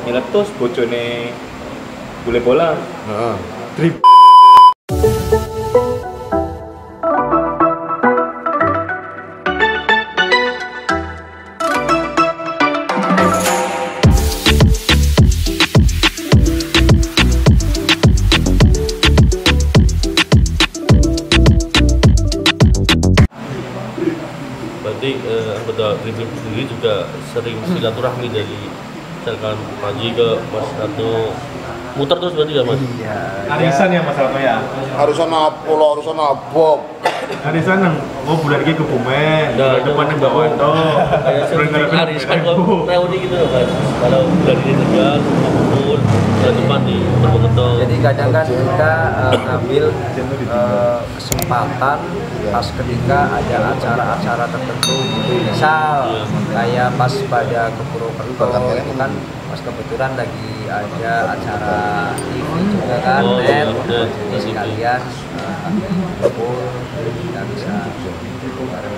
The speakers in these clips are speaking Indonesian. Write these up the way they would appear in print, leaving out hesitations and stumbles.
nyeletus bojone bule bola. Heeh. Drip. Berarti anggota Dream Team sendiri juga sering silaturahmi dari misalkan Panji ke Mas Ratu, muter terus berarti ya Mas? Iya. Arisan ya Mas Ratu ya. Harusan apa lo, harusan Bob. Arisan nang bulan iki Kebumen, Nah, bulan depan nang Bawanto. Kayak sering arisan kok reuni gitu loh Mas. Kalau bulan ini Tegal, kumpul, bulan depan di Purwokerto. Jadi kadang kan kita ngambil kesempatan pas ketika ada acara-acara tertentu gitu. Misal kayak pas pada ke Purwokerto itu kan pas kebetulan lagi ada acara TV juga kan, Oh, net, iya, jadi sekalian kumpul kita bisa bareng.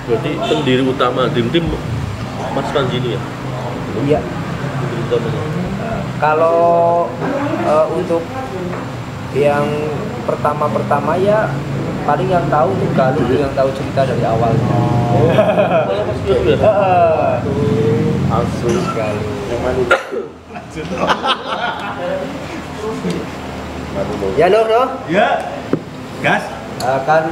Berarti pendiri utama Dream Team Mas Panji ini ya? Iya. Pendiri utamanya. Kalau untuk yang pertama ya paling yang tahu tuh Galuh yang tahu cerita dari awalnya. Kalau Mas Galuh ya? Asus Galuh. Yang mana? Ya Nur. Ya. Gas. Kan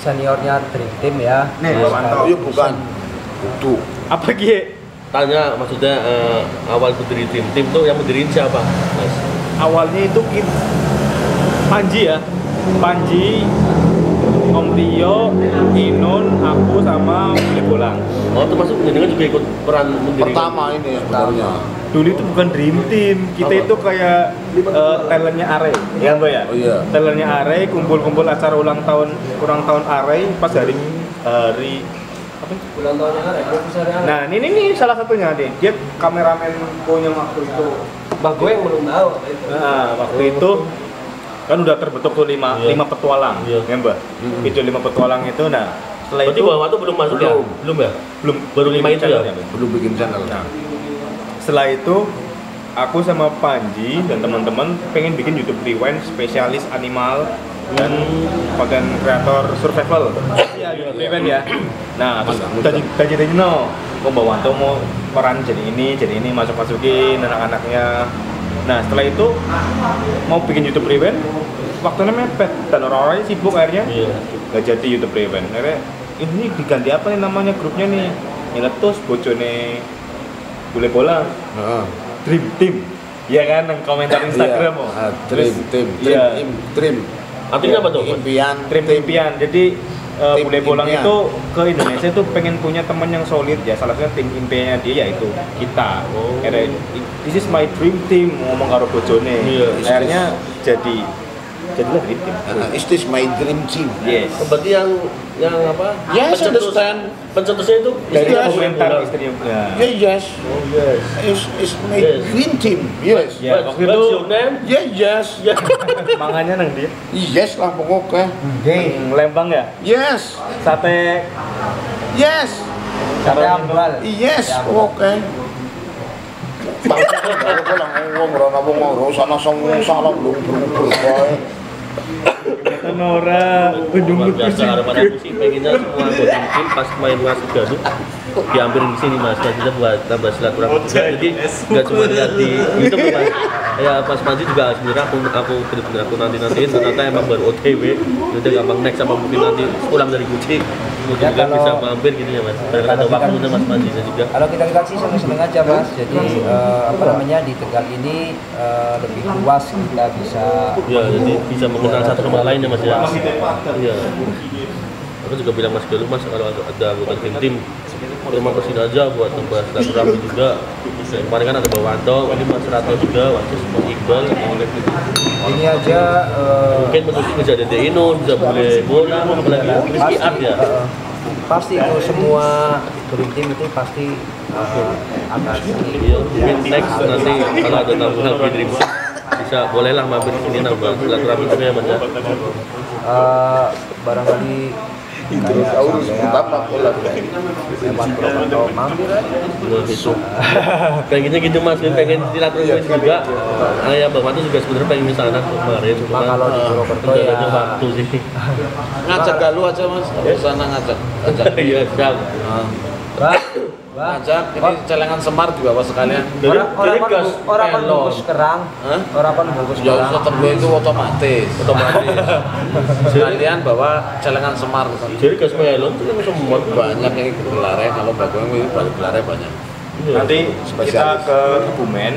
seniornya Dream Team ya. Nih, Mas Bawanto. Galuh. Iya bukan. Itu. Apa Ki? Tanya maksudnya awal berdiri Dream Team tuh yang berdiriin siapa Mas? Awalnya itu Panji ya. Panji, Om Rio, Inun, aku sama Bule Bolang. Oh termasuk jenengan juga ikut peran mendirikan? Pertama ini sebenarnya. Dulu itu bukan Dream Team, kita Apa? itu kayak talentnya Are, ya Mbak ya? Oh iya. Talentnya Are, kumpul-kumpul acara ulang tahun Are pas hari apa? Ulang tahunnya kan ada besar ya. Nah ini salah satunya deh, dia kameramen punya waktu itu. Mbak gue yang belum tahu itu. Nah waktu itu kan udah terbentuk tuh lima petualang, Iya. ya Mbak? Itu 5 petualang itu, nah setelah Berarti itu bahwa itu belum masuk ya? Belum ya? belum Baru 5 itu ya? Belum bikin channel. Nah, setelah itu aku sama Panji dan teman-teman pengen bikin YouTube Rewind spesialis animal dan konten kreator survival. Iya, YouTube Rewind ya. Nah, terus tadi no, mau Bawanto mau peran jadi ini masukin anak-anaknya. Nah, setelah itu mau bikin YouTube Rewind, waktunya mepet dan orang-orang sibuk akhirnya. Iya. Nggak jadi YouTube Rewind. Akhirnya ini diganti apa nih namanya grupnya nih? Nyeletus bojone Bule Bola. Heeh. Dream Team. Iya kan, yang komentar Instagram oh. Dream Team. Iya. Dream. Artinya apa tuh? Impian. Dream impian. Jadi Tim Bule Bolang impian. itu ke Indonesia itu pengen punya teman yang solid ya. Salah satunya tim impiannya dia yaitu kita. Oh. Akhirnya, this is my dream team, ngomong karo bojone. Iya. Akhirnya jadilah Dream Team. Is this my dream team? Yes. Berarti yang apa? Yes, understand. Pencetusnya itu Dari Yes. komentar istrinya. Yeah, yes. Oh yes. Is my Yes. dream team. Yes. Ya, What's waktu itu your name? Yeah, yes. Ya. mangannya nang dia. Yes lah pokoknya. Nang Lembang ya. Yes. Sate Yes. Sampai ambal. Yes. Oke. Aku lang ngomong ora ngomong sana song salah belum berubah. Kata Nora, Luar biasa harapan aku sih pengennya semua anggota tim pas main Mas Galuh diambilin di sini Mas, kita buat tambah silaturahmi juga. Jadi nggak cuma lihat di YouTube Mas. Ya Mas Panji juga sebenarnya aku bener-bener aku nantiin ternyata emang baru OTW, udah gampang next sama mungkin nanti pulang dari Gucci. Mungkin Ya, juga kalau- bisa mampir gitu ya Mas. Dan ada waktunya Mas Panji juga. Kalau kita sih seneng-seneng aja Mas. Jadi apa namanya di Tegal ini lebih luas kita bisa. Ya, jadi bisa mengenal satu sama lain ya Mas ya. Iya. Aku juga bilang Mas Galuh Mas kalau ada anggota tim terima kasih aja buat tempat silaturahmi juga. Yang kemarin kan ada Bawanto, ini Mas Rato juga, Wasis, Mas Iqbal, Ini aja mungkin bentuknya bisa ada Inun, bisa boleh bola, apalagi Rizky Art ya. pasti itu semua Dream Team itu pasti akan Iya, mungkin next nanti kalau ada tamu lagi Dream bisa bolehlah mampir sini nambah silaturahmi juga ya Mas ya. barangkali Dinosaurus pertama kolab. lewat Purwokerto mampir aja. Gitu. Pengennya gitu Mas, pengen silaturahmi juga. Ayah Bang Matu juga sebenarnya pengen di sana kemarin. Cuma kalau di Purwokerto nggak ya ada waktu sih. Ngajak Galuh aja Mas, ke sana ngajak. Iya, siap. Ngajak ini celengan Semar dibawa sekalian. Orang kan bungkus kerang, Hah? orang kan bungkus Ya kerang. tetap itu otomatis. Sekalian bawa celengan Semar. Jadi gas melon itu kan semua Banyak yang gelarnya, kalau Bagong itu gelarnya banyak. Nanti Spesialis. kita ke Kebumen,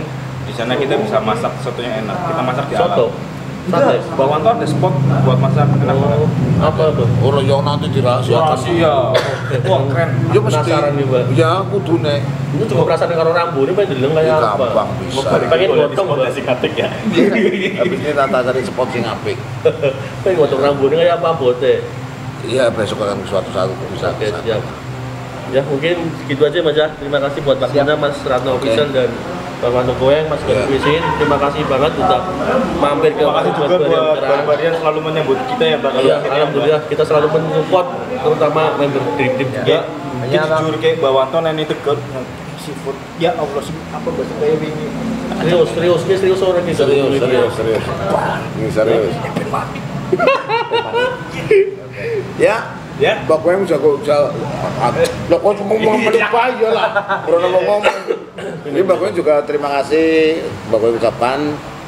di sana kita bisa masak sotonya enak. Kita masak di alam. soto. Sate. Bawang tuh ada spot buat masak enak banget. Apa tuh? Orang yang nanti dirahasiakan. Rahasia. Wah keren. Ya mesti. Penasaran nih, Mbak. Ya kudune. Itu juga perasaan karo rambu ini pengen dileng kayak apa? Gampang bisa. Pengen gotong Mbak. katik ya. Habis ini tata cari spot sing apik. Pengen gotong rambu ini kayak apa bote? Iya besok akan suatu saat bisa. Oke, siap. Ya mungkin segitu aja Mas ya. Terima kasih buat waktunya Mas Ratno Oke. Official dan Bang Manu Goyang, Mas Ya. Gadwisin. Terima kasih banget sudah mampir ke Terima kasih juga buat Kerang. Barbarian selalu menyambut kita ya Bang. Iya, alhamdulillah kita selalu mensupport terutama member Dream Team juga. Ya, Hanya jujur kayak Bawanto ini tegel seafood. Ya Allah, apa bahasa kayak ini? Serius orang ini. Serius. Ini serius. Ya, Bagong jago lo kok cuma mau melupa ya lah. Karena mau ngomong. Ini Bagong juga terima kasih Bagong ucapkan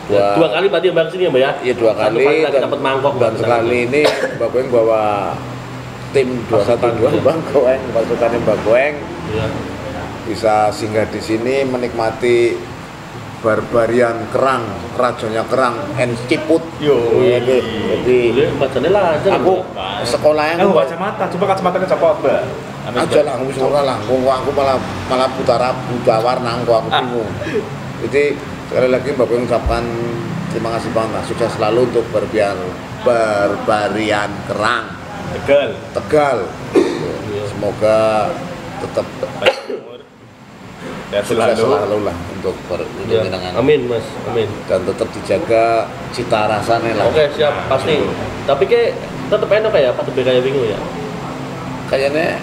Dua kali berarti Mbak sini ya Mbak ya? Iya 2 Satu kali kali tadi dapat mangkok dan sekali ini Bagong bawa tim 212 Bagong pasukannya Bagong Iya. bisa singgah di sini menikmati Barbarian Kerang, Rajonya Kerang, and Ciput. Jadi Boleh bacanya lancar. aku sekolahnya Aku kacamata, coba kacamatanya copot, Mbak. aja lah, aku sekolah lah, aku malah buta warna, aku bingung. Jadi sekali lagi Bapak mengucapkan terima kasih banget, sukses selalu untuk Barbarian Kerang Tegal. Semoga tetap Dan sukses selalu selalu lah untuk Ya. kemenangan Amin Mas, amin. dan tetap dijaga cita rasanya lah. Oke siap, pasti. Tapi kayak tetap enak ya, Pak kayak bingung ya. Kayaknya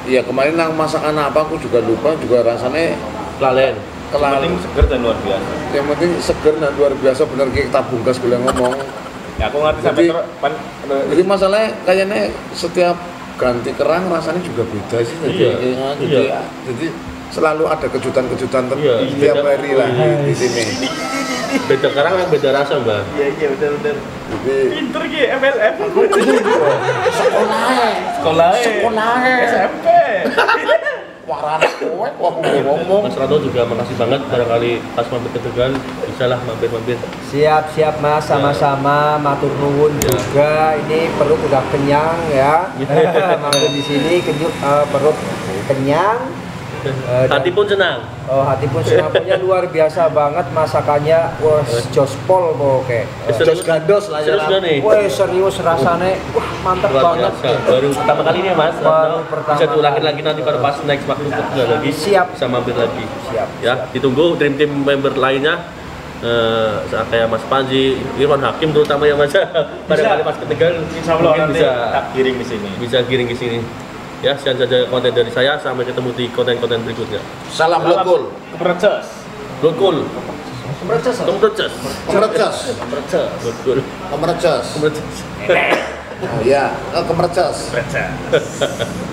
ya kemarin nang masakan apa aku juga lupa, juga rasanya Lalen. paling seger dan luar biasa. yang penting seger dan luar biasa, bener kayak kita bungkas boleh ngomong. Ya aku ngerti sampai Jadi masalahnya kayaknya setiap ganti kerang rasanya juga beda sih. Jadi selalu ada kejutan-kejutan Iya, setiap beda. hari lah di sini. Beda karang yang beda rasa Mbak. Iya benar. Jadi Pinter ki MLM. sekolah SMP. warna kowe wah ngomong. Mas Rano juga makasih banget barangkali pas mampir ke Tegal bisa lah mampir-mampir. Siap Mas, sama-sama matur nuwun juga. Ini perut udah kenyang ya. Mampir di sini perut kenyang. Hati pun senang. Hati pun senang, pokoknya luar biasa banget masakannya. Wah, jospol pokoknya. Jos gandos lah ya. Serius nggak nih? Wah, serius rasanya. Wah, mantap Luar banget. biasa. Baru pertama kali ini ya Mas. Baru Rano. pertama Bisa diulangin kali. lagi nanti pada pas next waktu Tegal lagi. Siap. Bisa mampir lagi. Siap. Ya, ditunggu Dream Team member lainnya. Kayak Mas Panji, Irwan Hakim terutama ya Mas. Barangkali pas ke Tegal Insya Allah mungkin nanti bisa tak kirim di sini. bisa giring ke sini. Ya, sekian saja konten dari saya. Sampai ketemu di konten-konten berikutnya. Salam lokul. Kepercas. Lokul, Kemercas. kemercas, Kemercas. lokul, Kemercas. kemercas. Oh iya, kemercas. Kepercas.